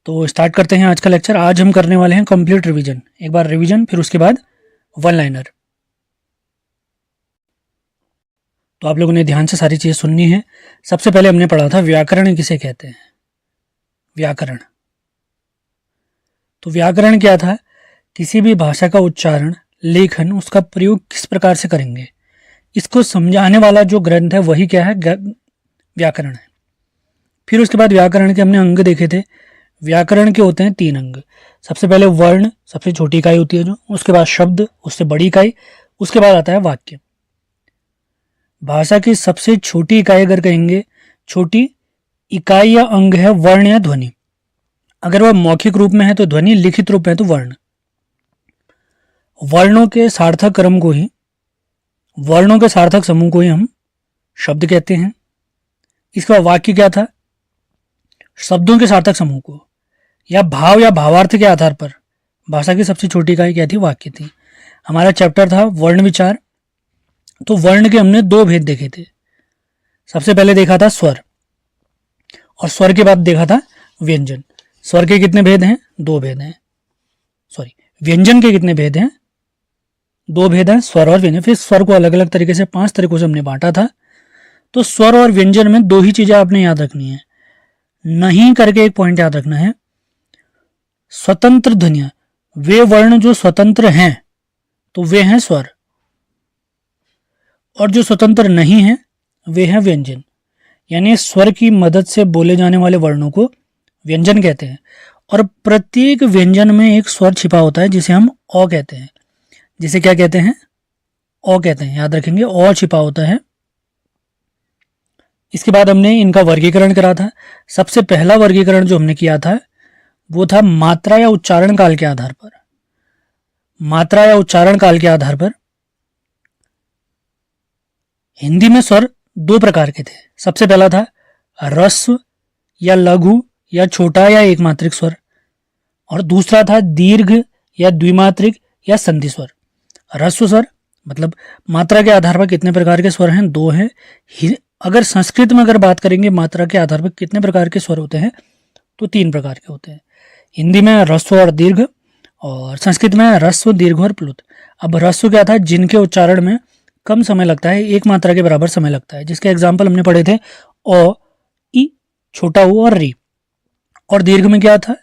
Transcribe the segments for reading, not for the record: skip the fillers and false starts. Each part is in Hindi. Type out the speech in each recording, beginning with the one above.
तो स्टार्ट करते हैं आज का लेक्चर। आज हम करने वाले हैं कंप्लीट रिवीजन। एक बार रिवीजन, फिर उसके बाद वन लाइनर। तो आप लोगों ने ध्यान से सारी चीज़ें सुननी है। सबसे पहले हमने पढ़ा था व्याकरण किसे कहते हैं। व्याकरण, तो व्याकरण क्या था? किसी भी भाषा का उच्चारण, लेखन, उसका प्रयोग किस प्रकार से करेंगे, इसको समझाने वाला जो ग्रंथ है वही क्या है? व्याकरण है। फिर उसके बाद व्याकरण के हमने अंग देखे थे। व्याकरण के होते हैं 3 अंग। सबसे पहले वर्ण, सबसे छोटी इकाई होती है जो, उसके बाद शब्द, उससे बड़ी इकाई, उसके बाद आता है वाक्य। भाषा की सबसे छोटी इकाई अगर कहेंगे, छोटी इकाई या अंग है वर्ण या ध्वनि। अगर वह मौखिक रूप में है तो ध्वनि, लिखित रूप में है तो वर्ण। वर्णों के सार्थक क्रम को ही, वर्णों के सार्थक समूह को ही हम शब्द कहते हैं। इसका वाक्य क्या था? शब्दों के सार्थक समूह को या भाव या भावार्थ के आधार पर भाषा की सबसे छोटी इकाई क्या थी? वाक्य थी। हमारा चैप्टर था वर्ण विचार। तो वर्ण के हमने 2 भेद देखे थे। सबसे पहले देखा था स्वर, और स्वर के बाद देखा था व्यंजन। स्वर के कितने भेद हैं? 2 भेद हैं। व्यंजन के कितने भेद हैं? 2 भेद हैं, स्वर और व्यंजन। फिर स्वर को अलग अलग तरीके से 5 तरीकों से हमने बांटा था। तो स्वर और व्यंजन में 2 ही चीजें आपने याद रखनी है। नहीं करके एक पॉइंट याद रखना है, स्वतंत्र ध्वनियां, वे वर्ण जो स्वतंत्र हैं तो वे हैं स्वर, और जो स्वतंत्र नहीं हैं वे हैं व्यंजन। यानी स्वर की मदद से बोले जाने वाले वर्णों को व्यंजन कहते हैं। और प्रत्येक व्यंजन में एक स्वर छिपा होता है जिसे हम अ कहते हैं। जिसे क्या कहते हैं? अ कहते हैं। याद रखेंगे, अ छिपा होता है। इसके बाद हमने इनका वर्गीकरण करा था। सबसे पहला वर्गीकरण जो हमने किया था वो था मात्रा या उच्चारण काल के आधार पर। मात्रा या उच्चारण काल के आधार पर हिंदी में स्वर 2 प्रकार के थे। सबसे पहला था ह्रस्व या लघु या छोटा या एकमात्रिक स्वर, और दूसरा था दीर्घ या द्विमात्रिक या संधि स्वर। ह्रस्व स्वर मतलब मात्रा के आधार पर कितने प्रकार के स्वर हैं? 2 हैं। अगर संस्कृत में अगर बात करेंगे मात्रा के आधार पर कितने प्रकार के स्वर होते हैं, तो 3 प्रकार के होते हैं। हिंदी में ह्रस्व और दीर्घ, और संस्कृत में ह्रस्व, दीर्घ और प्लुत। अब ह्रस्व क्या था? जिनके उच्चारण में कम समय लगता है, एक मात्रा के बराबर समय लगता है। जिसके एग्जाम्पल हमने पढ़े थे ओ, ई, छोटा ऊ और री। और दीर्घ में क्या था?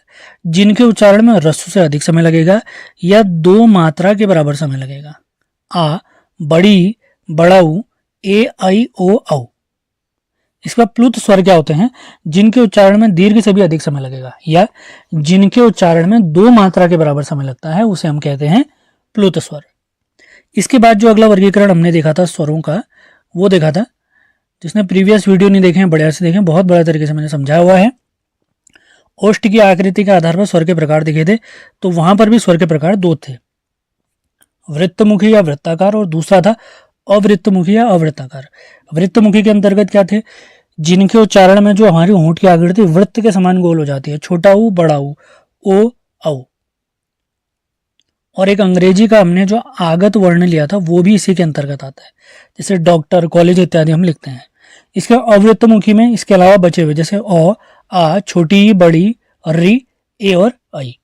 जिनके उच्चारण में ह्रस्व से अधिक समय लगेगा या 2 मात्रा के बराबर समय लगेगा। आ, बड़ी, बड़ा ऊ, ए, आई, ओ, औ। इसका प्लुत स्वर क्या होते हैं? जिनके उच्चारण में दीर्घ से भी अधिक समय लगेगा या जिनके उच्चारण में 2 मात्रा के बराबर समय लगता है, उसे हम कहते हैं प्लुत स्वर। इसके बाद जो अगला वर्गीकरण हमने देखा था स्वरों का, वो देखा था, जिसने प्रीवियस वीडियो नहीं देखे हैं बढ़िया से देखें, बहुत बड़ा तरीके से मैंने समझाया हुआ है। ओष्ठ की आकृति के आधार पर स्वर के प्रकार दिखे थे। तो वहां पर भी स्वर के प्रकार 2 थे, वृत्तमुखी या वृत्ताकार, और दूसरा था अवृत्तमुखी या अवृत्ताकार। वृत्तमुखी के अंतर्गत क्या थे? जिनके उच्चारण में जो हमारी होंठ की आकृति वृत्त के समान गोल हो जाती है, छोटा ऊ, बड़ा ऊ, ओ, औ। और एक अंग्रेजी का हमने जो आगत वर्ण लिया था वो भी इसी के अंतर्गत आता है, जैसे डॉक्टर, कॉलेज इत्यादि हम लिखते हैं। इसके अवृत्तमुखी में इसके अलावा बचे हुए जैसे अ, आ, छोटी, बड़ी, री, ए और आई।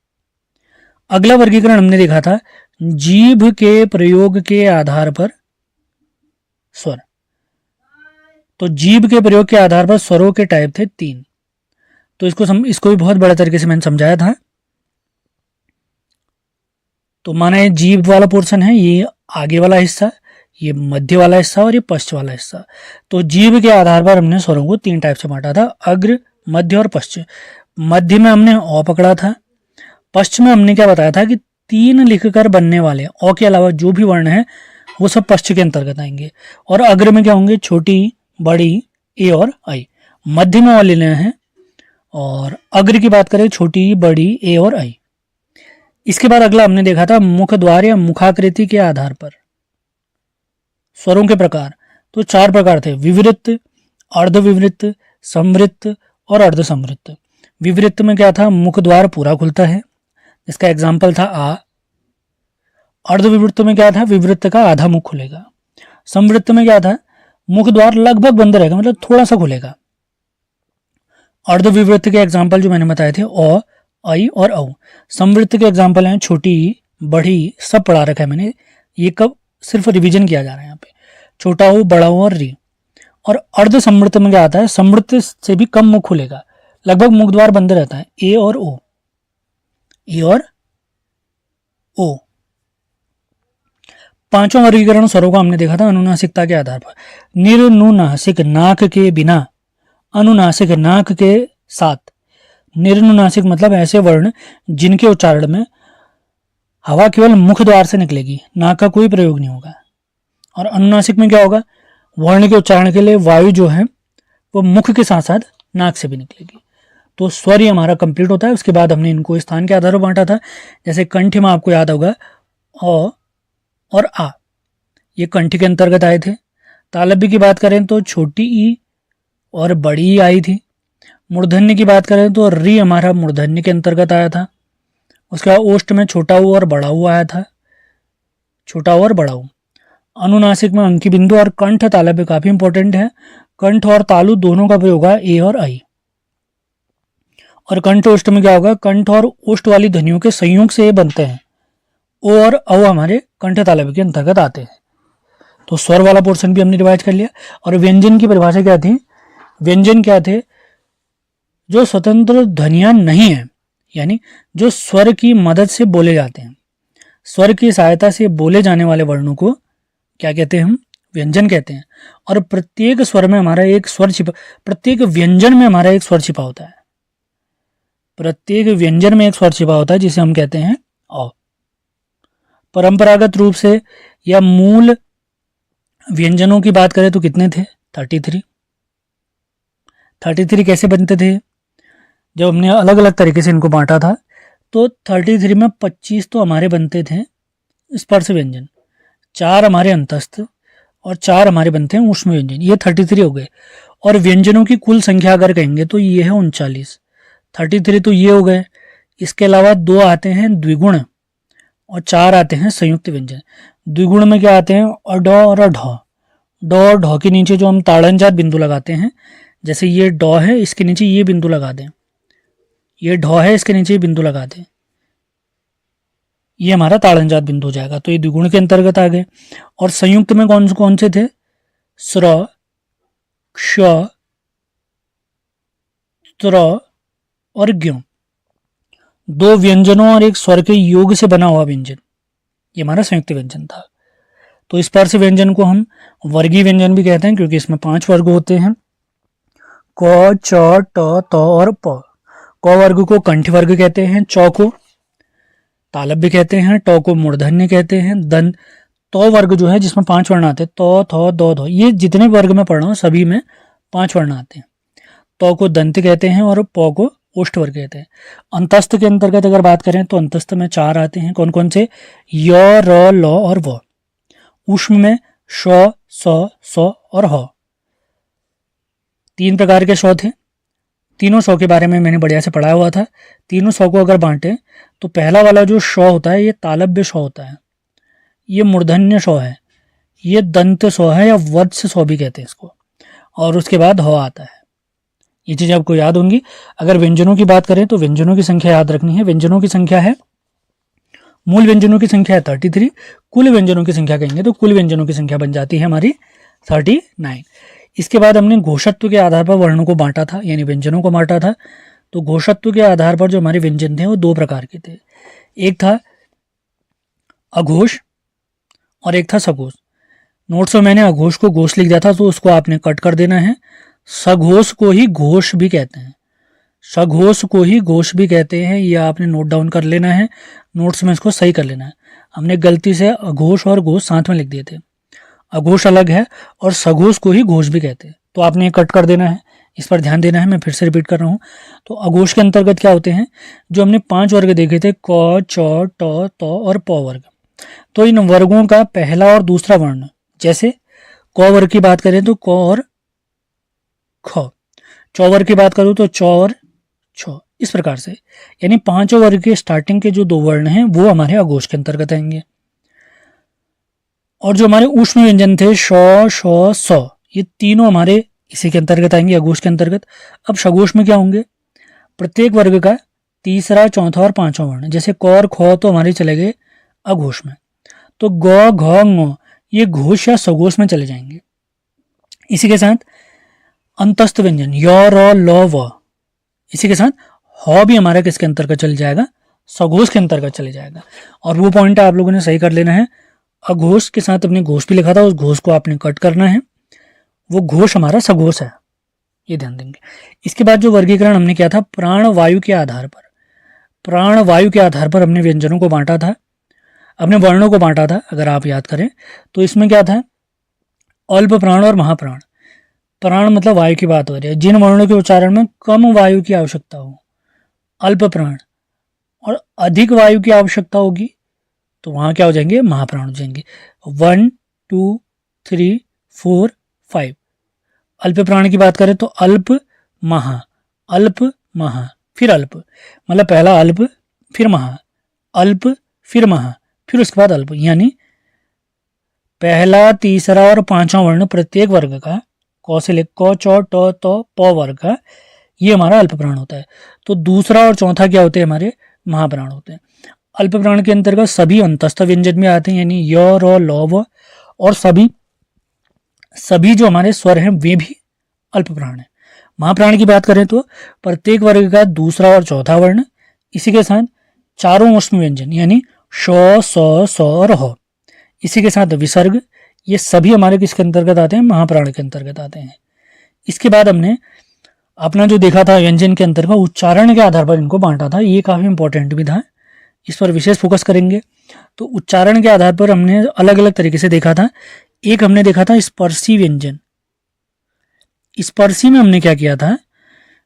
अगला वर्गीकरण हमने देखा था जीभ के प्रयोग के आधार पर स्वर। तो जीभ के प्रयोग के आधार पर स्वरों के टाइप थे 3। तो इसको भी बहुत बड़े तरीके से मैंने समझाया था। तो माना ये जीभ वाला पोर्शन है, ये आगे वाला हिस्सा, ये मध्य वाला हिस्सा और ये पश्च वाला हिस्सा। तो जीभ के आधार पर हमने स्वरों को 3 टाइप से बांटा था, अग्र, मध्य और पश्च। मध्य में हमने अ पकड़ा था। पश्च में हमने क्या बताया था कि 3 लिखकर बनने वाले अ के अलावा जो भी वर्ण है वो सब पश्च के अंतर्गत आएंगे। और अग्र में क्या होंगे? छोटी, बड़ी, ए और आई। मध्य में वाले लेना है, और अग्र की बात करें छोटी, बड़ी, ए और आई। इसके बाद अगला हमने देखा था मुख द्वार या मुखाकृति के आधार पर स्वरों के प्रकार। तो 4 प्रकार थे, विवृत्त, अर्धविवृत्त, संवृत्त और अर्धसंवृत्त। विवृत्त में क्या था? मुख द्वार पूरा खुलता है, इसका एग्जाम्पल था आ। अर्धविवृत्त में क्या था? विवृत्त का आधा मुख खुलेगा। संवृत्त में क्या था? मुख द्वार लगभग बंद रहेगा, मतलब थोड़ा सा खुलेगा। अर्धविवृत्त के एग्जाम्पल जो मैंने बताए थे अ, आई और औ। समवृत्त के एग्जाम्पल हैं छोटी ई, बड़ी ई, सब पढ़ा रखा है मैंने, ये कब सिर्फ रिवीजन किया जा रहा है यहाँ पे। छोटा ऊ, बड़ा ऊ और री। और अर्ध समृत्त में क्या आता है, समृत्त से भी कम मुख खुलेगा, लगभग मुख द्वार बंद रहता है, ए और ओ, ए और ओ। पांचों वर्गीकरण स्वरों का हमने देखा था अनुनासिकता के आधार पर। निर्नुनासिक नाक के बिना, अनुनासिक नाक के साथ। निर्नुनासिक मतलब ऐसे वर्ण जिनके उच्चारण में हवा केवल मुख द्वार से निकलेगी, नाक का कोई प्रयोग नहीं होगा। और अनुनासिक में क्या होगा, वर्ण के उच्चारण के लिए वायु जो है वो मुख के साथ साथ नाक से भी निकलेगी। तो स्वर ये हमारा कंप्लीट होता है। उसके बाद हमने इनको स्थान के आधार पर बांटा था। जैसे कंठ में आपको याद होगा अ और आ, ये कंठ के अंतर्गत आए थे। तालव्य की बात करें तो छोटी ई और बड़ी ई आई थी। मूर्धन्य की बात करें तो री हमारा मूर्धन्य के अंतर्गत आया था। उसके बाद ओष्ठ में छोटा ऊ और बड़ा ऊ आया था, छोटा ऊ और बड़ा ऊ। अनुनासिक में अंकी बिंदु और कंठ तालव्य काफी इंपॉर्टेंट है। कंठ और तालु दोनों का प्रयोग है ए और आई। और कंठ ओष्ठ में क्या होगा, कंठ और ओष्ठ वाली ध्वनियों के संयोग से ये बनते हैं। ओ और औ हमारे कंठ तालव्य के अंतर्गत आते हैं। तो स्वर वाला पोर्शन भी हमने रिवाइज कर लिया। और व्यंजन की परिभाषा क्या थी, व्यंजन क्या थे, जो स्वतंत्र ध्वनियां नहीं है, यानी जो स्वर की मदद से बोले जाते हैं, स्वर की सहायता से बोले जाने वाले वर्णों को क्या कहते हैं, हम व्यंजन कहते हैं। और प्रत्येक स्वर में हमारा एक स्वर छिपा, प्रत्येक व्यंजन में हमारा एक स्वर छिपा होता है, प्रत्येक व्यंजन में एक स्वर छिपा होता है जिसे हम कहते हैं अ। परंपरागत रूप से या मूल व्यंजनों की बात करें तो कितने थे, 33। 33 कैसे बनते थे, जब हमने अलग अलग तरीके से इनको बांटा था तो 33 में 25 तो हमारे बनते थे स्पर्श व्यंजन, 4 हमारे अंतस्थ और 4 हमारे बनते हैं ऊष्म व्यंजन, ये 33 हो गए। और व्यंजनों की कुल संख्या अगर कहेंगे तो ये है 39। 33 तो ये हो गए। इसके अलावा 2 आते हैं द्विगुण और 4 आते हैं संयुक्त व्यंजन। द्विगुण में क्या आते हैं, अड और ढ। ड और ढ के नीचे जो हम ताड़नजात बिंदु लगाते हैं, जैसे ये ड है इसके नीचे ये बिंदु लगा दें, ये ढ है इसके नीचे ये बिंदु लगा दें, ये हमारा ताड़नजात बिंदु हो जाएगा। तो ये द्विगुण के अंतर्गत आ गए। और संयुक्त में कौन कौन से थे, स्र, क्ष, त्र और ज्ञ। 2 व्यंजनों और एक स्वर के योग से बना हुआ व्यंजन, ये हमारा संयुक्त व्यंजन था। तो स्पर्श व्यंजन को हम वर्गीय व्यंजन भी कहते हैं क्योंकि इसमें 5 वर्ग होते हैं, क, च, ट, त और प। क वर्ग को कंठ वर्ग कहते हैं, च को तालव्य कहते हैं, ट को मूर्धन्य कहते हैं, दंत। तो वर्ग जो है जिसमें 5 वर्ण आते हैं, तो, थ, दो, ध, ये जितने वर्ग में पढ़ रहा हूँ सभी में 5 वर्ण आते हैं। तो को दंत कहते हैं और प को ओष्ठ वर्ग कहते हैं। अंतस्थ के अंतर्गत अगर बात करें तो अंतस्थ में 4 आते हैं, कौन कौन से, य, र, ल और व। ऊष्म में श, स, स और ह। 3 प्रकार के श थे। तीनों श के बारे में मैंने बढ़िया से पढ़ाया हुआ था। तीनों श को अगर बांटे तो पहला वाला जो श होता है ये तालव्य श होता है, ये मूर्धन्य श है, ये दंत श है या वत्स श भी कहते हैं इसको। और उसके बाद ह आता है। ये चीज़ आपको याद होंगी। अगर व्यंजनों की बात करें तो व्यंजनों की संख्या याद रखनी है। व्यंजनों की संख्या है, मूल व्यंजनों की संख्या है 33, कुल व्यंजनों की संख्या कहेंगे तो कुल व्यंजनों की संख्या बन जाती है हमारी 39। इसके बाद हमने घोषत्व के आधार पर वर्णों को बांटा था, यानी व्यंजनों को बांटा था। तो घोषत्व के आधार पर जो हमारे व्यंजन थे वो 2 प्रकार के थे, एक था अघोष और एक था सघोष। नोट्स में मैंने अघोष को घोष लिख दिया था तो उसको आपने कट कर देना है। सघोष को ही घोष भी कहते हैं, सघोष को ही घोष भी कहते हैं, ये आपने नोट डाउन कर लेना है, नोट्स में इसको सही कर लेना है। हमने गलती से अघोष और घोष साथ में लिख दिए थे, अघोष अलग है और सघोष को ही घोष भी कहते हैं, तो आपने ये कट कर देना है, इस पर ध्यान देना है। मैं फिर से रिपीट कर रहा हूँ। तो अघोष के अंतर्गत क्या होते हैं, जो हमने 5 वर्ग देखे थे, क, च, ट, त और प वर्ग। तो इन वर्गों का पहला और दूसरा वर्ण, जैसे क वर्ग की बात करें तो क और ख, च वर्ग की बात करूँ तो च और छ, इस प्रकार से। यानी 5 वर्ग के स्टार्टिंग के जो 2 वर्ण हैं वो हमारे अघोष के अंतर्गत आएंगे। और जो हमारे ऊष्म व्यंजन थे श, श, स, ये तीनों हमारे इसी के अंतर्गत आएंगे, अघोष के अंतर्गत। अब सघोष में क्या होंगे, प्रत्येक वर्ग का तीसरा, चौथा और पांचवा वर्ण। जैसे क और ख तो हमारे चले गए अघोष में, तो ग, घ, ङ ये घोष या सघोष में चले जाएंगे। इसी के साथ अंतस्थ व्यंजन य, र, ल, व, इसी के साथ ह भी हमारा किसके अंतर्गत चल जाएगा, सघोष के अंतर्गत चले जाएगा। और वो पॉइंट आप लोगों ने सही कर लेना है, अघोष के साथ अपने घोष भी लिखा था, उस घोष को आपने कट करना है, वो घोष हमारा सघोष है, ये ध्यान देंगे। इसके बाद जो वर्गीकरण हमने किया था प्राण वायु के आधार पर, प्राण वायु के आधार पर हमने व्यंजनों को बांटा था, अपने वर्णों को बांटा था। अगर आप याद करें तो इसमें क्या था, अल्प प्राण और महाप्राण। प्राण मतलब वायु की बात हो रही है, जिन वर्णों के उच्चारण में कम वायु की आवश्यकता हो, अल्प प्राण, और अधिक वायु की आवश्यकता होगी तो वहां क्या हो जाएंगे, महाप्राण हो जाएंगे। 1 2 3 4 5। अल्प प्राण की बात करें तो अल्प महा, अल्प महा, फिर अल्प, मतलब पहला अल्प फिर महा, अल्प फिर महा, फिर उसके बाद अल्प, यानी पहला, तीसरा और पांचवा वर्ण प्रत्येक वर्ग का, क से लेकर क, च, ट, त, प वर्ग का, ये हमारा अल्प प्राण होता है। तो दूसरा और चौथा क्या होते हैं, हमारे महाप्राण होते हैं। अल्प प्राण के अंतर्गत सभी अंतस्थ व्यंजन में आते हैं, यानी य, र, ल, व, और सभी जो हमारे स्वर हैं वे भी अल्प प्राण है। महाप्राण की बात करें तो प्रत्येक वर्ग का दूसरा और चौथा वर्ण, इसी के साथ चारों ऊष्म व्यंजन यानी श, स, स और ह, इसी के साथ विसर्ग, ये सभी हमारे किसके अंतर्गत आते हैं, महाप्राण के अंतर्गत आते हैं। इसके बाद हमने अपना जो देखा था व्यंजन के अंतर्गत उच्चारण के आधार पर इनको बांटा था, ये काफी इंपॉर्टेंट भी था, इस पर विशेष फोकस करेंगे। तो उच्चारण के आधार पर हमने अलग अलग तरीके से देखा था। एक हमने देखा था स्पर्शी व्यंजन। स्पर्शी में हमने क्या किया था,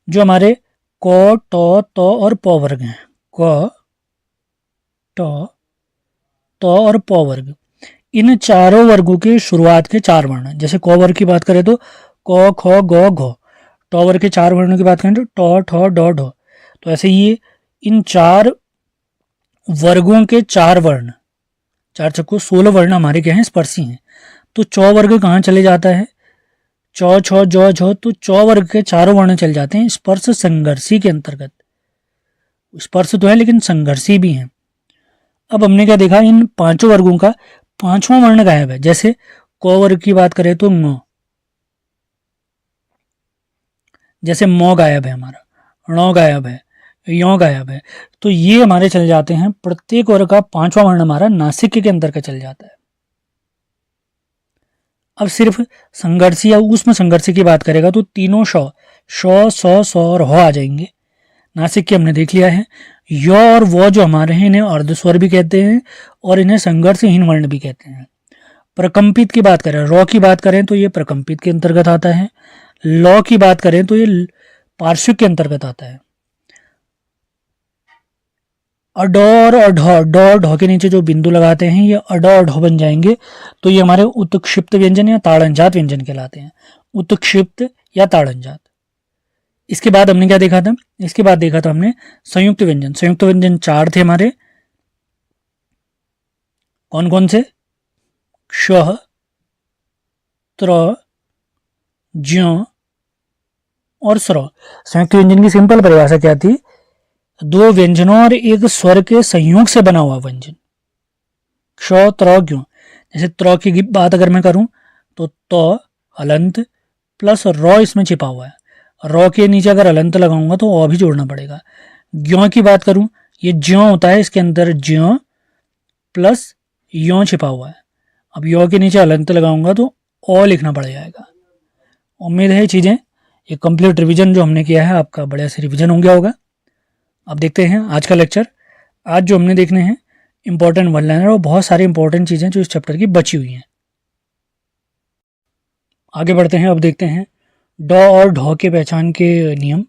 जो हमारे क, ट, त और प वर्ग हैं, क, ट, त और प वर्ग, इन चारों वर्गों के शुरुआत के चार वर्ण, जैसे क वर्ग की बात करें तो क, ख, ग, घ, ट वर्ग के चार वर्णों की बात करें तो ट, ठ, ड, ढ। तो ऐसे ये इन चार वर्गों के चार वर्ण, चार चक्को 16 वर्ण हमारे क्या हैं, स्पर्शी हैं। तो च वर्ग कहाँ चले जाता है, च, छ, ज, झ, तो च वर्ग के चारों वर्ण चले जाते हैं स्पर्श संघर्षी के अंतर्गत। स्पर्श तो है लेकिन संघर्षी भी हैं। अब हमने क्या देखा, इन पांचों वर्गों का पांचवा वर्ण गायब है। जैसे क वर्ग की बात करें तो ङ, जैसे म गायब है हमारा, ण गायब है, यो गायब है, तो ये हमारे चले जाते हैं, प्रत्येक वर्ग का पांचवा वर्ण हमारा नासिक के अंतर्गत चल जाता है। अब सिर्फ संघर्षी या ऊष्म संघर्षी की बात करेगा तो तीनों श, स और ह आ जाएंगे। नासिक के हमने देख लिया है। य और व जो हमारे हैं इन्हें अर्धस्वर भी कहते हैं और इन्हें संघर्षहीन वर्ण भी कहते हैं। प्रकंपित की बात करें, र की बात करें तो ये प्रकंपित के अंतर्गत आता है। ल की बात करें तो ये पार्श्विक के अंतर्गत आता है। अड और अढ, ड और ढ के नीचे जो बिंदु लगाते हैं ये अड और ढ बन जाएंगे, तो ये हमारे उत्क्षिप्त व्यंजन या ताड़नजात व्यंजन कहलाते हैं। उत्क्षिप्त या ताड़नजात। इसके बाद हमने क्या देखा था, इसके बाद देखा था हमने संयुक्त व्यंजन। संयुक्त व्यंजन चार थे हमारे, कौन कौन से, क्ष, त्र, ज्ञ और स्र। संयुक्त व्यंजन की सिंपल परिभाषा क्या थी, दो व्यंजनों और एक स्वर के संयोग से बना हुआ व्यंजन। क्ष, त्र, ज्ञ। जैसे त्र की बात अगर मैं करूं तो त हलंत प्लस र इसमें छिपा हुआ है, र के नीचे अगर हलंत लगाऊंगा तो अ भी जोड़ना पड़ेगा। ज्ञ की बात करूं, ये ज्ञ होता है, इसके अंदर ज्ञ प्लस यो छिपा हुआ है। अब यो के नीचे हलंत लगाऊंगा तो अ लिखना पड़ जाएगा। उम्मीद है ये चीजें, ये कंप्लीट रिवीजन जो हमने किया है आपका बढ़िया से रिवीजन हो गया होगा। अब देखते हैं आज का लेक्चर। आज जो हमने देखने हैं इंपॉर्टेंट वन लाइनर और बहुत सारी इंपॉर्टेंट चीजें जो इस चैप्टर की बची हुई हैं। आगे बढ़ते हैं, अब देखते हैं ड और ढ के पहचान के नियम।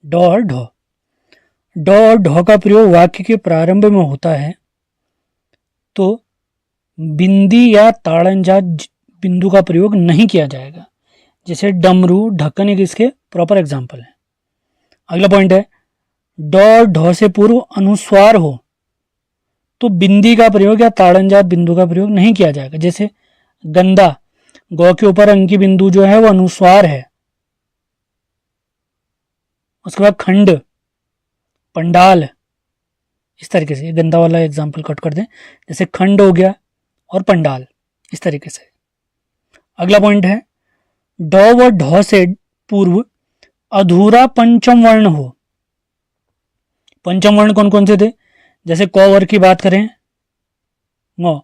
ड और ढ, ड और ढ का प्रयोग वाक्य के प्रारंभ में होता है तो बिंदी या ताड़नजात बिंदु का प्रयोग नहीं किया जाएगा। जैसे डमरू, ढक्कन एक इसके प्रॉपर एग्जाम्पल है। अगला पॉइंट है ड और ढ से पूर्व अनुस्वार हो तो बिंदी का प्रयोग या ताड़नजात बिंदु का प्रयोग नहीं किया जाएगा। जैसे गंदा, गौ के ऊपर अंकी बिंदु जो है वो अनुस्वार है। उसके बाद खंड, पंडाल, इस तरीके से। ये गंदा वाला एग्जाम्पल कट कर दें, जैसे खंड हो गया और पंडाल, इस तरीके से। अगला पॉइंट है ड व ढ से पूर्व अधूरा पंचम वर्ण हो। पंचम वर्ण कौन कौन से थे? जैसे क वर की बात करें, ङ,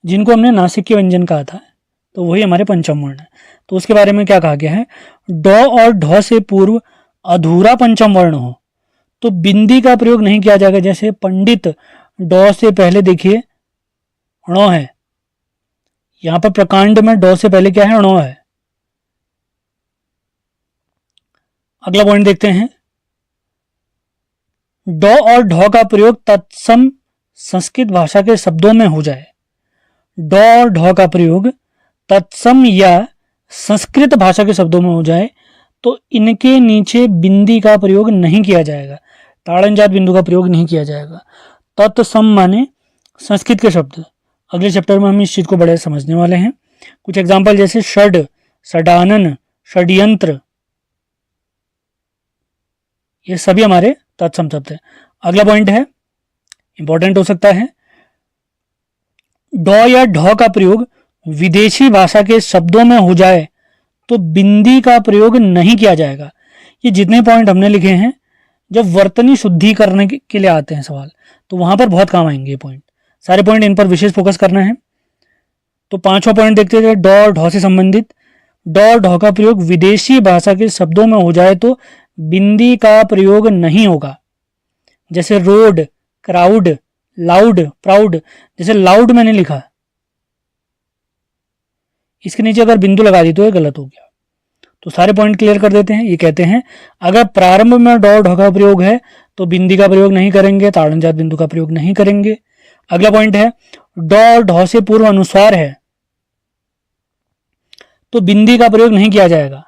जिनको हमने नासिक्य व्यंजन कहा था, तो वही हमारे पंचम वर्ण है। तो उसके बारे में क्या कहा गया है? ड और ढ से पूर्व अधूरा पंचम वर्ण हो तो बिंदी का प्रयोग नहीं किया जाएगा। जैसे पंडित, ड से पहले देखिए ण है, यहां पर प्रकांड में ड से पहले क्या है? ण है। अगला पॉइंट देखते हैं, ड और ढ का प्रयोग तत्सम संस्कृत भाषा के शब्दों में हो जाए। ड और ढ का प्रयोग तत्सम या संस्कृत भाषा के शब्दों में हो जाए तो इनके नीचे बिंदी का प्रयोग नहीं किया जाएगा, ताड़नजात बिंदु का प्रयोग नहीं किया जाएगा। तत्सम माने संस्कृत के शब्द। अगले चैप्टर में हम इस चीज को बड़े समझने वाले हैं। कुछ एग्जाम्पल जैसे षड, षडानन, षड्यंत्र, ये सभी हमारे तत्सम शब्द है। अगला पॉइंट है, इंपॉर्टेंट हो सकता है, ड या ढ का प्रयोग विदेशी भाषा के शब्दों में हो जाए तो बिंदी का प्रयोग नहीं किया जाएगा। ये जितने पॉइंट हमने लिखे हैं, जब वर्तनी शुद्धि करने के लिए आते हैं सवाल, तो वहां पर बहुत काम आएंगे ये पॉइंट। सारे पॉइंट इन पर विशेष फोकस करना है। तो पांचवा पॉइंट देखते हैं, ड और ढ से संबंधित। ड और ढ का प्रयोग विदेशी भाषा के शब्दों में हो जाए तो बिंदी का प्रयोग नहीं होगा। जैसे रोड, क्राउड, लाउड, प्राउड। जैसे लाउड मैंने लिखा, इसके नीचे अगर बिंदु लगा दी तो ये गलत हो गया। तो सारे पॉइंट क्लियर कर देते हैं। ये कहते हैं अगर प्रारंभ में ड और ढ का प्रयोग है तो बिंदी का प्रयोग नहीं करेंगे, ताड़नजात बिंदु का प्रयोग नहीं करेंगे। अगला पॉइंट है, ड और ढ से पूर्व अनुस्वार है तो बिंदी का प्रयोग नहीं किया जाएगा।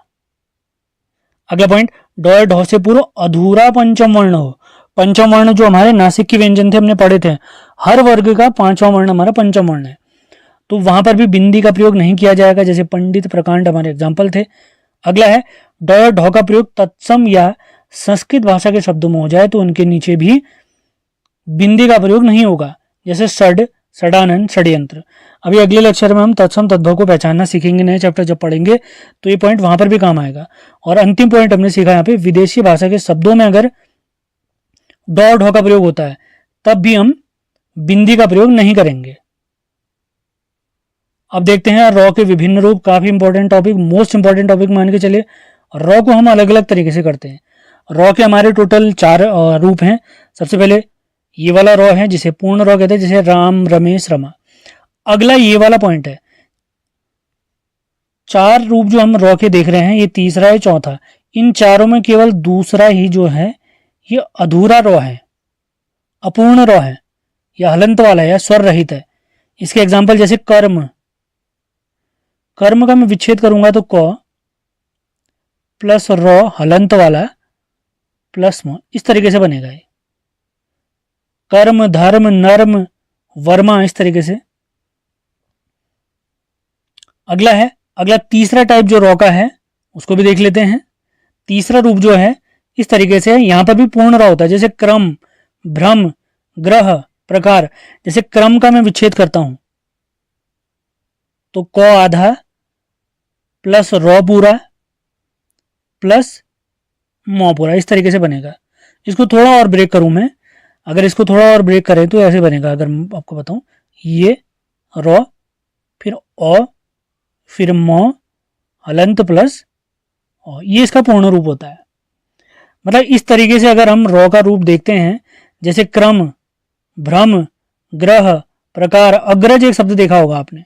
अगला पॉइंट, ड और ढ से पूर्व अधूरा पंचम वर्ण हो। पंचम वर्ण जो हमारे नासिक व्यंजन थे, हमने पढ़े थे, हर वर्ग का पांचवा वर्ण हमारा पंचम वर्ण है, तो वहां पर भी बिंदी का प्रयोग नहीं किया जाएगा। जैसे पंडित, प्रकांड हमारे एग्जाम्पल थे। अगला है, ड और ढ का प्रयोग तत्सम या संस्कृत भाषा के शब्दों में हो जाए तो उनके नीचे भी बिंदी का प्रयोग नहीं होगा। जैसे षड, षडानन, षड्यंत्र। अभी अगले लेक्चर में हम तत्सम तद्भव को पहचानना सीखेंगे, नए चैप्टर जब पढ़ेंगे तो ये पॉइंट वहां पर भी काम आएगा। और अंतिम पॉइंट हमने सीखा यहाँ पे, विदेशी भाषा के शब्दों में अगर ड और ढ का प्रयोग होता है तब भी हम बिंदी का प्रयोग नहीं करेंगे। अब देखते हैं रॉ के विभिन्न रूप। काफी important topic, most important topic मान के चलिए। रॉ को हम अलग अलग तरीके से करते हैं। रॉ के हमारे टोटल 4 रूप हैं। सबसे पहले ये वाला रॉ है जिसे पूर्ण रॉ कहते हैं, जैसे राम, रमेश, रमा। अगला ये वाला पॉइंट है, 4 रूप जो हम रॉ के देख रहे हैं, ये तीसरा है, चौथा। इन चारों में केवल दूसरा ही जो है ये अधूरा रॉ है, अपूर्ण रॉ है, या हलंत वाला है, या स्वर रहित है। इसके एग्जाम्पल जैसे कर्म, कर्म का मैं विच्छेद करूंगा तो क प्लस रॉ हलंत वाला प्लस म, इस तरीके से बनेगा ये। कर्म, धर्म, नर्म, वर्मा, इस तरीके से। अगला है, अगला तीसरा टाइप जो रॉ का है उसको भी देख लेते हैं। तीसरा रूप जो है इस तरीके से, यहां पर भी पूर्ण रॉ होता है, जैसे क्रम, भ्रम, ग्रह, प्रकार। जैसे क्रम का मैं विच्छेद करता हूं तो क आधा प्लस रॉ पूरा प्लस मौ पूरा, इस तरीके से बनेगा। इसको थोड़ा और ब्रेक करूं मैं, अगर इसको थोड़ा और ब्रेक करें तो ऐसे बनेगा। अगर आपको बताऊं, ये रॉ, फिर ओ, फिर मौ, हलंत प्लस ओ, ये इसका पूर्ण रूप होता है। मतलब इस तरीके से अगर हम रॉ का रूप देखते हैं, जैसे क्रम, भ्रम, ग्रह, प्रकार, अग्रज, एक शब्द देखा होगा आपने,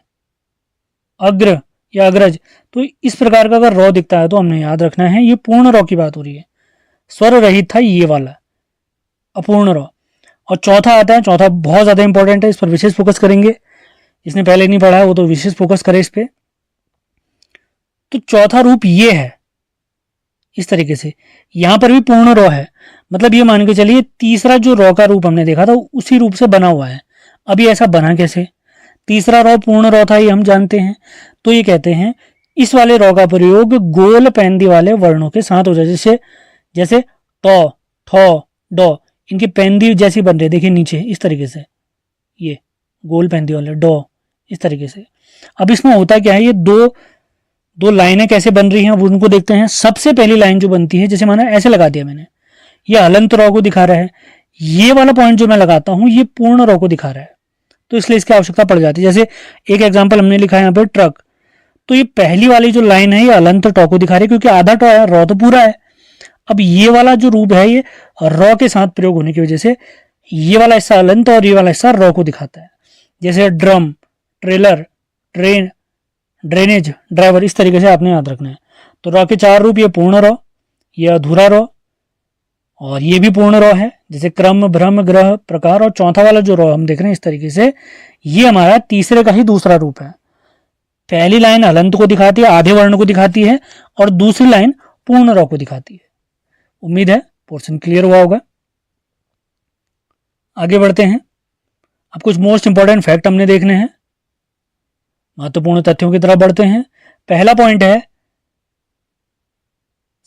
अग्र या अग्रज। तो इस प्रकार का अगर रॉ दिखता है तो हमने याद रखना है ये पूर्ण रॉ की बात हो रही है। स्वर रहित था ये वाला अपूर्ण रॉ। और चौथा आता है, चौथा बहुत ज्यादा इंपॉर्टेंट है, इस पर विशेष फोकस करेंगे। जिसने पहले नहीं पढ़ा है वो तो विशेष फोकस करे इस पे। तो चौथा रूप ये है, इस तरीके से। यहां पर भी पूर्ण रॉ है, मतलब ये मान के चलिए तीसरा जो रॉ का रूप हमने देखा था उसी रूप से बना हुआ है। अभी ऐसा बना कैसे? तीसरा रॉ पूर्ण रॉ था, ये हम जानते हैं। तो ये कहते हैं इस वाले रॉ का प्रयोग गोल पैंदी वाले वर्णों के साथ हो जाए, जैसे टॉ, ठॉ, डॉ। इनकी पेंदी जैसी बन रही है, देखिए नीचे इस तरीके से, ये गोल पेंदी वाले डॉ इस तरीके से। अब इसमें होता क्या है, ये दो लाइनें कैसे बन रही हैं अब उनको देखते हैं। सबसे पहली लाइन जो बनती है, जैसे माना ऐसे लगा दिया मैंने, ये हलंत रॉ को दिखा रहा है, ये वाला पॉइंट जो मैं लगाता हूं ये पूर्ण रॉ को दिखा रहा है, तो इसलिए इसकी आवश्यकता पड़ जाती है। जैसे एक एग्जांपल हमने लिखा है यहाँ पे ट्रक, तो ये पहली वाली जो लाइन है ये हलंत टॉ को दिखा रही है क्योंकि आधा टॉ है, रॉ तो पूरा है। अब ये वाला जो रूप है ये रॉ के साथ प्रयोग होने की वजह से ये वाला हिस्सा हलंत और ये वाला हिस्सा रॉ को दिखाता है। जैसे drum, trailer, train, drainage, driver, इस तरीके से आपने याद रखना है। तो रॉ के 4 रूप, ये पूर्ण रॉ, ये अधूरा रॉ और ये भी पूर्ण रॉ है, जैसे क्रम, भ्रम, ग्रह, प्रकार। और चौथा वाला जो रॉ हम देख रहे हैं इस तरीके से, ये हमारा तीसरे का ही दूसरा रूप है। पहली लाइन हलंत को दिखाती है, आधे वर्ण को दिखाती है, और दूसरी लाइन पूर्ण रॉ को दिखाती है। उम्मीद है पोर्शन क्लियर हुआ होगा। आगे बढ़ते हैं। अब कुछ मोस्ट इंपॉर्टेंट फैक्ट हमने देखने हैं, महत्वपूर्ण तथ्यों की तरफ बढ़ते हैं। पहला पॉइंट है,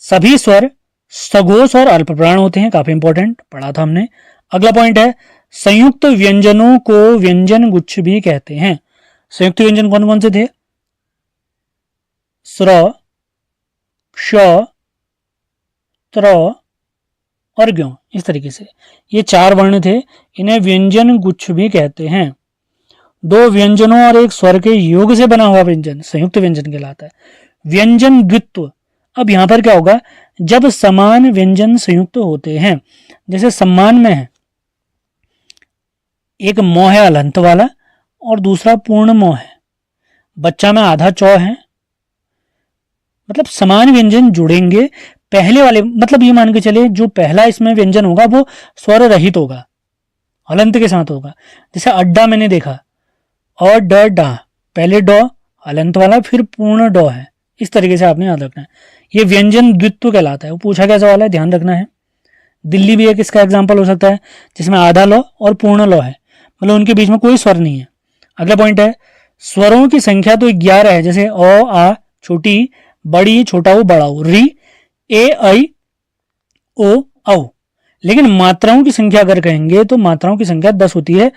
सभी स्वर सघोष और अल्पप्राण होते हैं, काफी इंपॉर्टेंट, पढ़ा था हमने। अगला पॉइंट है, संयुक्त व्यंजनों को व्यंजन गुच्छ भी कहते हैं। संयुक्त व्यंजन कौन कौन से थे? स्र, क्ष, त्र और ज्ञ, इस तरीके से ये 4 वर्ण थे, इन्हें व्यंजन गुच्छ भी कहते हैं। 2 व्यंजनों और एक स्वर के योग से बना हुआ व्यंजन संयुक्त व्यंजन कहलाता है। व्यंजन द्वित्व, अब यहां पर क्या होगा, जब समान व्यंजन संयुक्त होते हैं, जैसे सम्मान में है, एक मौ है हलंत वाला और दूसरा पूर्ण मौ है, बच्चा में आधा चौ है, मतलब समान व्यंजन जुड़ेंगे। पहले वाले मतलब ये मान के चले जो पहला इसमें व्यंजन होगा वो स्वर रहित होगा, हलंत के साथ होगा। जैसे अड्डा मैंने देखा, और ड डा, पहले डॉ हलंत वाला फिर पूर्ण डॉ है, इस तरीके से आपने याद रखना है। ये व्यंजन द्वित्व कहलाता है। वो पूछा क्या सवाल है, ध्यान रखना है। दिल्ली भी एक इसका एग्जाम्पल हो सकता है जिसमें आधा लौ और पूर्ण लौ है, मतलब उनके बीच में कोई स्वर नहीं है। अगला पॉइंट है, स्वरों की संख्या तो 11 है, जैसे अ, आ, छोटी, बड़ी, छोटा ऊ, बड़ा ऊ, री, ए, ऐ, ओ, औ। लेकिन मात्राओं की संख्या अगर कहेंगे तो मात्राओं की संख्या 10 होती है,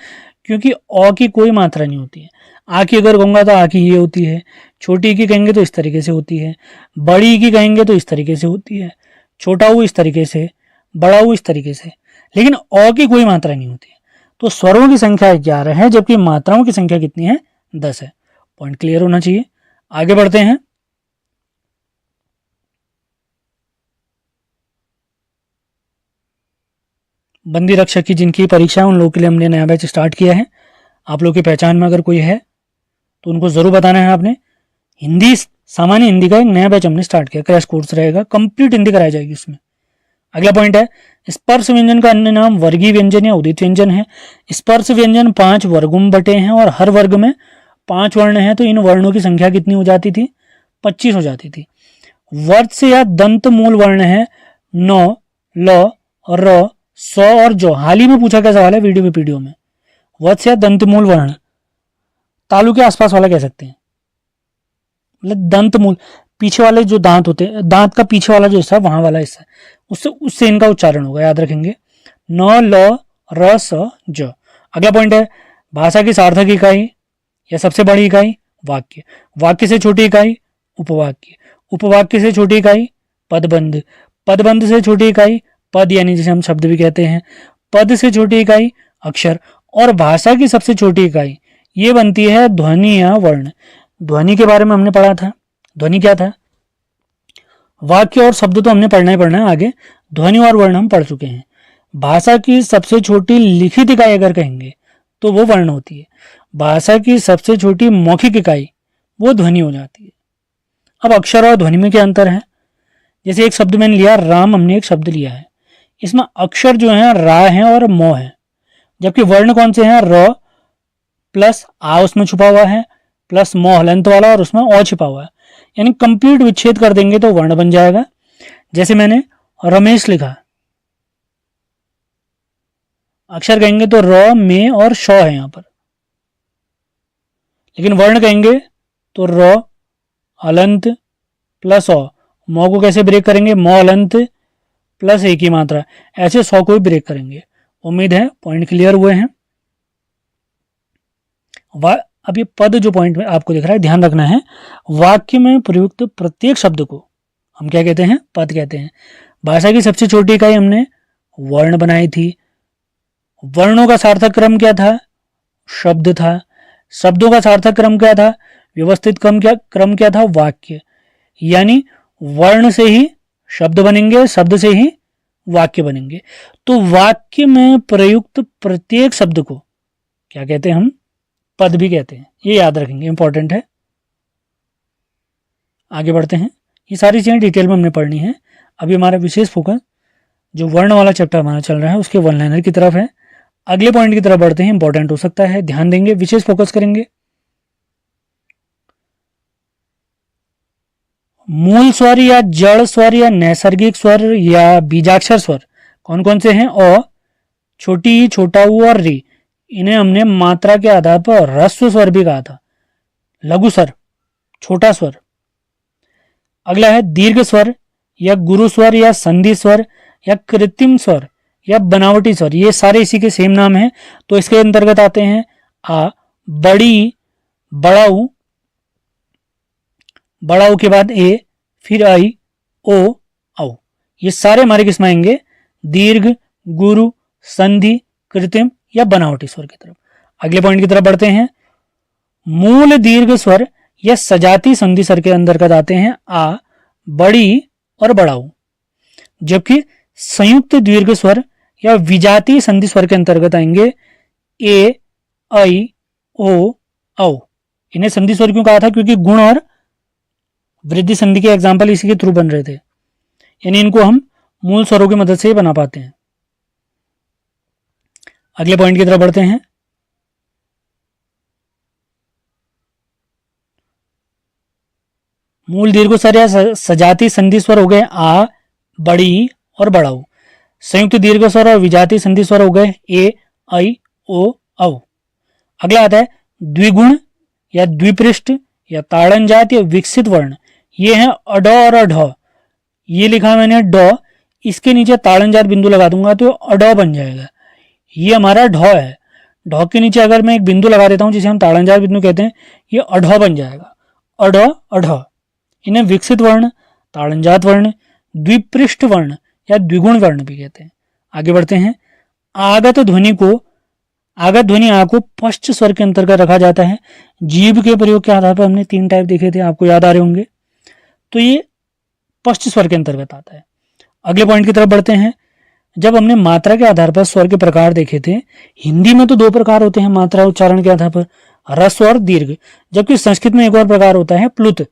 क्योंकि अ की कोई मात्रा नहीं होती है। आ की अगर कहूंगा तो आ की ये होती है, छोटी की कहेंगे तो इस तरीके से होती है, बड़ी की कहेंगे तो इस तरीके से होती है, छोटा ऊ इस तरीके से, बड़ा ऊ इस तरीके से, लेकिन अ की कोई मात्रा नहीं होती है। तो स्वरों की संख्या 11 है, जबकि मात्राओं की संख्या कितनी है, 10 है। पॉइंट क्लियर होना चाहिए। आगे बढ़ते हैं। बंदी रक्षक की जिनकी परीक्षा है उन लोगों के लिए हमने नया बैच स्टार्ट किया है। आप लोग की पहचान में अगर कोई है तो उनको जरूर बताना है आपने। हिंदी, सामान्य हिंदी का एक नया बैच हमने स्टार्ट किया, क्रैश कोर्स रहेगा, कंप्लीट हिंदी कराई जाएगी उसमें। अगला पॉइंट है, स्पर्श व्यंजन का अन्य नाम वर्गीय व्यंजन या उदित व्यंजन है। स्पर्श व्यंजन 5 वर्गों में बटे हैं और हर वर्ग में 5 वर्ण हैं, तो इन वर्णों की संख्या कितनी हो जाती थी, 25 हो जाती थी। वर्ष या दंत मूल वर्ण है न, ल, र, स और जो। हाल ही में पूछा गया सवाल है वीडियो में, पीडीओ में, वत्स या दंत मूल वर्ण, तालु के आसपास वाला कह सकते हैं, मतलब दंत मूल, पीछे वाले जो दांत होते हैं, दांत का पीछे वाला जो हिस्सा, वहां वाला हिस्सा, उससे इनका उच्चारण होगा, याद रखेंगे। न, ल, र, स, ज। अगला पॉइंट है, भाषा की सार्थक इकाई या सबसे बड़ी इकाई वाक्य। वाक्य से छोटी इकाई उपवाक्य। उपवाक्य से छोटी इकाई पदबंध। पदबंध से छोटी इकाई पद, यानी जिसे हम शब्द भी कहते हैं। पद से छोटी इकाई अक्षर। और भाषा की सबसे छोटी इकाई ये बनती है ध्वनि या वर्ण। ध्वनि के बारे में हमने पढ़ा था, ध्वनि क्या था, वाक्य और शब्द तो हमने पढ़ना ही पढ़ना है आगे, ध्वनि और वर्ण हम पढ़ चुके हैं। भाषा की सबसे छोटी लिखित इकाई अगर कहेंगे तो वो वर्ण होती है। भाषा की सबसे छोटी मौखिक इकाई वो ध्वनि हो जाती है। अब अक्षर और ध्वनि में क्या अंतर है, जैसे एक शब्द मैंने लिया राम, हमने एक शब्द लिया है, इसमें अक्षर जो है रा है और मो है, जबकि वर्ण कौन से हैं, र प्लस आ उसमें छुपा हुआ है, प्लस मो हलंत वाला और उसमें ओ छिपा हुआ है, यानी कंप्लीट विच्छेद कर देंगे तो वर्ण बन जाएगा। जैसे मैंने रमेश लिखा, अक्षर कहेंगे तो र, में और श है यहां पर, लेकिन वर्ण कहेंगे तो र हलंत प्लस ओ। मो को कैसे ब्रेक करेंगे, मो हलंत प्लस एक ही मात्रा, ऐसे 100 को भी ब्रेक करेंगे। उम्मीद है पॉइंट क्लियर हुए हैं। अब ये पद जो पॉइंट में आपको दिख रहा है, ध्यान रखना है, वाक्य में प्रयुक्त प्रत्येक शब्द को हम क्या कहते हैं? पद कहते हैं। भाषा की सबसे छोटी इकाई हमने वर्ण बनाई थी। वर्णों का सार्थक क्रम क्या था? शब्द था। शब्दों का सार्थक क्रम क्या था? व्यवस्थित क्रम क्या था? वाक्य। यानी वर्ण से ही शब्द बनेंगे, शब्द से ही वाक्य बनेंगे। तो वाक्य में प्रयुक्त प्रत्येक शब्द को क्या कहते हैं? हम पद भी कहते हैं। ये याद रखेंगे, इंपॉर्टेंट है। आगे बढ़ते हैं। ये सारी चीजें डिटेल में हमने पढ़नी है। अभी हमारा विशेष फोकस जो वर्ण वाला चैप्टर हमारा चल रहा है उसके वन लाइनर की तरफ है। अगले पॉइंट की तरफ बढ़ते हैं, इंपॉर्टेंट हो सकता है, ध्यान देंगे, विशेष फोकस करेंगे। मूल स्वर या जड़ स्वर या नैसर्गिक स्वर या बीजाक्षर स्वर कौन कौन से हैं? अ, छोटी ई, छोटा ऊ और री। इन्हें हमने मात्रा के आधार पर ह्रस्व स्वर भी कहा था। लघु स्वर, छोटा स्वर। अगला है दीर्घ स्वर या गुरु स्वर या संधि स्वर या कृत्रिम स्वर या बनावटी स्वर। ये सारे इसी के सेम नाम हैं। तो इसके अंतर्गत आते हैं आ, बड़ी, बड़ा ऊ, बड़ा ऊ के बाद ए, फिर आई, ओ, औ। ये सारे हमारे किस में आएंगे? दीर्घ, गुरु, संधि, कृत्रिम या बनावटी स्वर की तरफ। अगले पॉइंट की तरफ बढ़ते हैं। मूल दीर्घ स्वर या सजाती संधि स्वर के अंतर्गत आते हैं आ, बड़ी और बड़ा ऊ। जबकि संयुक्त दीर्घ स्वर या विजातीय संधि स्वर के अंतर्गत आएंगे ए, आई, ओ, औ। इन्हें संधि स्वर क्यों कहा था? क्योंकि गुण और वृद्धि संधि के एग्जाम्पल इसी के थ्रू बन रहे थे। यानी इनको हम मूल स्वरों की मदद से ही बना पाते हैं। अगले पॉइंट की तरफ बढ़ते हैं। मूल दीर्घ स्वर या सजाती संधि स्वर हो गए आ, बड़ी और बड़ा ऊ। संयुक्त दीर्घ स्वर और विजातीय संधि स्वर हो गए ए, आई, ओ, औ। अगला आता है द्विगुण या द्विपृष्ठ या ताड़नजात या विकसित वर्ण। ये है अड और अढ। ये लिखा मैंने ड, इसके नीचे ताड़नजात बिंदु लगा दूंगा तो अड बन जाएगा। ये हमारा ढ है। ढ के नीचे अगर मैं एक बिंदु लगा देता हूं जिसे हम ताड़नजात बिंदु कहते हैं, ये अढ बन जाएगा। अड, अढ। इन्हें विकसित वर्ण, ताड़नजात वर्ण, द्विपृष्ठ वर्ण या द्विगुण वर्ण भी कहते हैं। आगे बढ़ते हैं। आगत ध्वनि आ को पश्च स्वर के अंतर्गत रखा जाता है। जीभ के प्रयोग के आधार पर हमने 3 टाइप देखे थे, आपको याद आ रहे होंगे। तो ये पश्च स्वर के अंतर्गत आता है। अगले पॉइंट की तरफ बढ़ते हैं। जब हमने मात्रा के आधार पर स्वर के प्रकार देखे थे, हिंदी में तो 2 प्रकार होते हैं मात्रा उच्चारण के आधार पर, ह्रस्व और दीर्घ। जबकि संस्कृत में एक और प्रकार होता है प्लुत,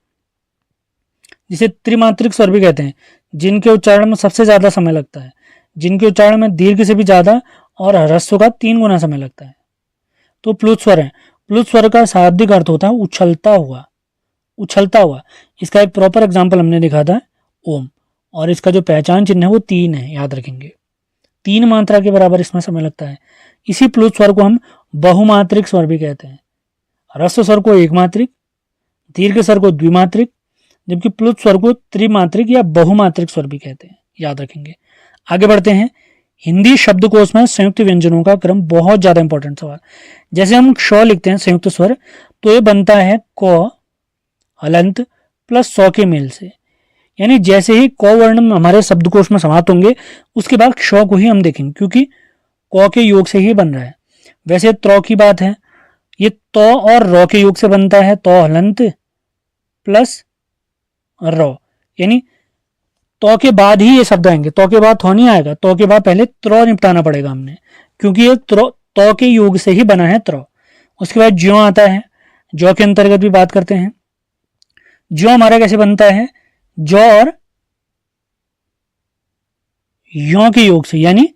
जिसे त्रिमात्रिक स्वर भी कहते हैं, जिनके उच्चारण में सबसे ज्यादा समय लगता है, जिनके उच्चारण में दीर्घ से भी ज्यादा और ह्रस्व का 3 गुना समय लगता है। तो प्लुत स्वर है। प्लुत स्वर का शाब्दिक अर्थ होता है उछलता हुआ, उछलता हुआ। इसका एक प्रॉपर एग्जाम्पल हमने देखा था ओम, और इसका जो पहचान चिन्ह है वो 3 है, याद रखेंगे। 3 मात्रा के बराबर इसमें समय लगता है। इसी प्लुत स्वर को हम बहुमात्रिक स्वर भी कहते हैं। ह्रस्व स्वर को एकमात्रिक, दीर्घ स्वर को द्विमात्रिक, जबकि प्लुत स्वर को त्रिमात्रिक या बहुमात्रिक स्वर भी कहते हैं, याद रखेंगे। आगे बढ़ते हैं। हिंदी शब्दकोश में संयुक्त व्यंजनों का क्रम बहुत ज्यादा इंपॉर्टेंट सवाल। जैसे हम क्ष लिखते हैं संयुक्त स्वर, तो ये बनता है क, हलंत प्लस सौ के मेल से। यानी जैसे ही क वर्ण हमारे शब्दकोश में समाप्त होंगे, उसके बाद क्ष को ही हम देखेंगे, क्योंकि क के योग से ही बन रहा है। वैसे त्र की बात है, ये त और र के योग से बनता है, त हलंत प्लस र। यानी तो के बाद ही ये शब्द आएंगे, तो के बाद थो नहीं आएगा। तो के बाद पहले त्र निपटाना पड़ेगा हमने, क्योंकि ये तो के योग से ही बना है त्र। उसके बाद ज्यो आता है, ज्यो के अंतर्गत भी बात करते हैं। ज्यो हमारा कैसे बनता है? ज्यो और यो के योग से, यानी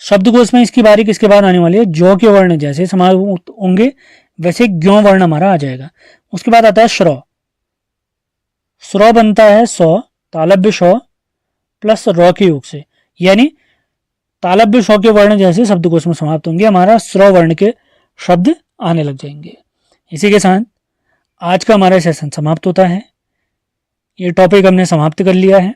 शब्दकोश में इसकी बारी किसके बाद आने वाली है? ज्यो के वर्ण जैसे समाप्त होंगे वैसे ज्ञो वर्ण हमारा आ जाएगा। उसके बाद आता है श्र। श्र बनता है सौ, तालब्य श प्लस र के योग से, यानी तालब्य श के वर्ण जैसे शब्दकोश में समाप्त होंगे, हमारा स्र वर्ण के शब्द आने लग जाएंगे। इसी के साथ आज का हमारा सेशन समाप्त होता है। ये टॉपिक हमने समाप्त कर लिया है।